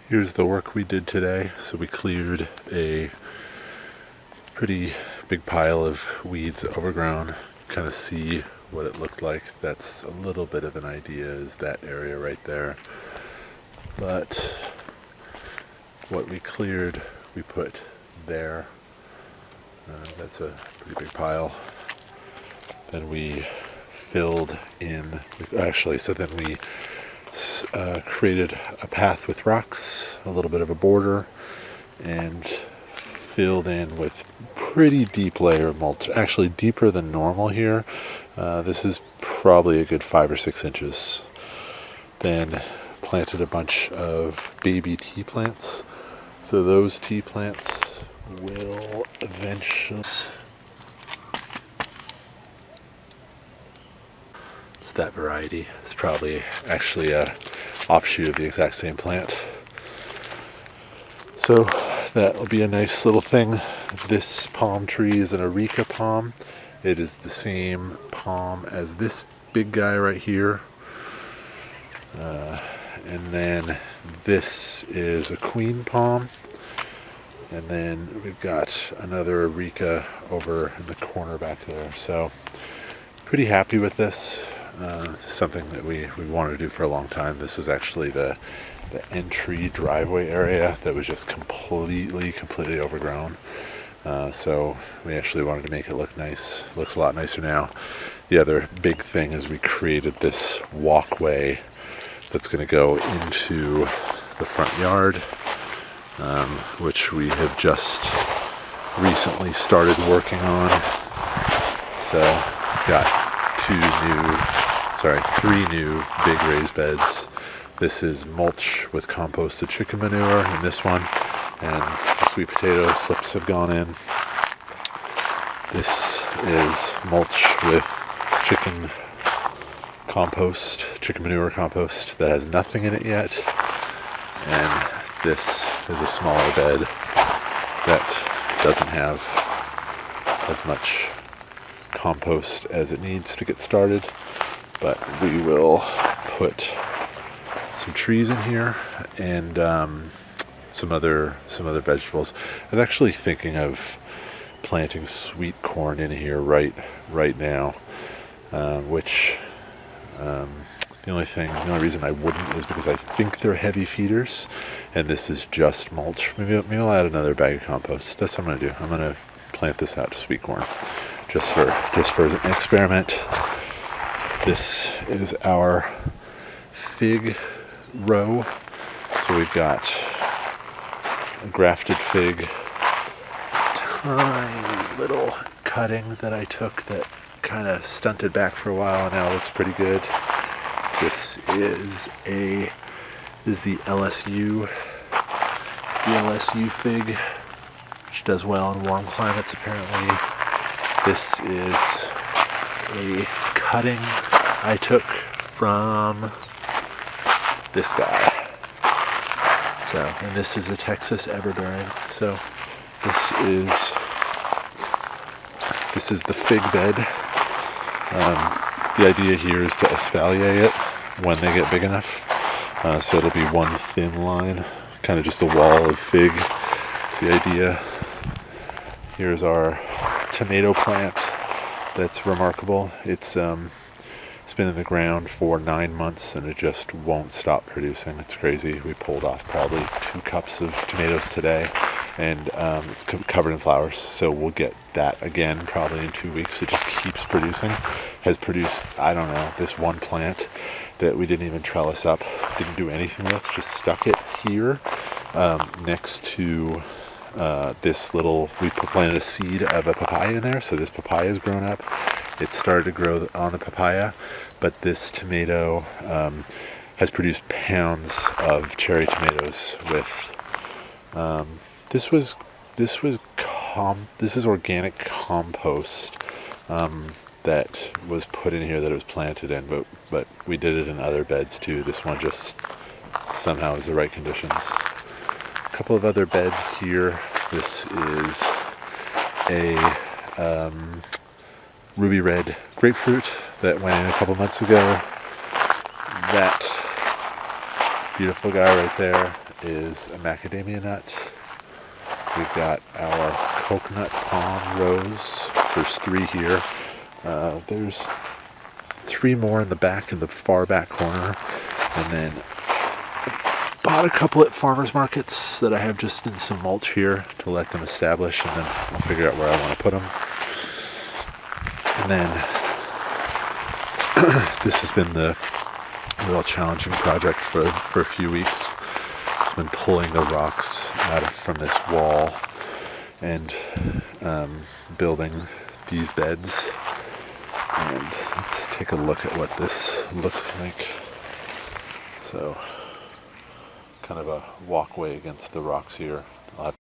Here's the work we did today. So we cleared a pretty big pile of weeds overgrown. Kind of see what it looked like. That's a little bit of an idea, is that area right there. But what we cleared, we put there. That's a pretty big pile. Then we filled in, then we created a path with rocks, a little bit of a border, and filled in with pretty deep layer of mulch, actually deeper than normal here. This is probably a good 5 or 6 inches. Then planted a bunch of baby tea plants. So those tea plants will eventually... It's that variety. It's probably actually a offshoot of the exact same plant. So that will be a nice little thing. This palm tree is an areca palm. It is the same palm as this big guy right here. And then this is a queen palm. And then we've got another areca over in the corner back there. So pretty happy with this. Something that we wanted to do for a long time. This is actually the entry driveway area that was just completely overgrown. So we actually wanted to make it look nice. Looks a lot nicer now. The other big thing is we created this walkway that's going to go into the front yard, which we have just recently started working on. So got 3 new big raised beds. This is mulch with composted chicken manure in this one, and some sweet potato slips have gone in. This is mulch with chicken manure compost that has nothing in it yet. And this is a smaller bed that doesn't have as much compost as it needs to get started, but we will put some trees in here and some other vegetables. I was actually thinking of planting sweet corn in here right now, which the only reason I wouldn't is because I think they're heavy feeders, and this is just mulch. Maybe I'll add another bag of compost. That's what I'm gonna do. I'm gonna plant this out to sweet corn, just for an experiment. This is our fig row. So we've got a grafted fig, tiny little cutting that I took that kind of stunted back for a while and now looks pretty good. This is the LSU fig, which does well in warm climates apparently. This is a cutting I took from this guy. So, and this is a Texas everbearing. So this is the fig bed. The idea here is to espalier it when they get big enough. So it'll be one thin line, kind of just a wall of fig. That's the idea. Here's our tomato plant. That's remarkable. It's been in the ground for 9 months and it just won't stop producing. It's crazy. We pulled off probably 2 cups of tomatoes today, and it's covered in flowers. So we'll get that again probably in 2 weeks. It just keeps producing. Has produced, I don't know, this one plant that we didn't even trellis up, didn't do anything with, just stuck it here next to this little, we planted a seed of a papaya in there, so this papaya has grown up. It started to grow on the papaya, but this tomato has produced pounds of cherry tomatoes with, this is organic compost that was put in here that it was planted in, but we did it in other beds too. This one just somehow is the right conditions. A couple of other beds here. This is a ruby red grapefruit that went in a couple months ago. That beautiful guy right there is a macadamia nut. We've got our coconut palm rose. There's 3 here. There's 3 more in the back, in the far back corner. And then bought a couple at farmers markets that I have just in some mulch here to let them establish, and then I'll figure out where I want to put them. And then this has been the real challenging project for a few weeks. I've been pulling the rocks from this wall and building these beds. And let's take a look at what this looks like. So, kind of a walkway against the rocks here. I'll have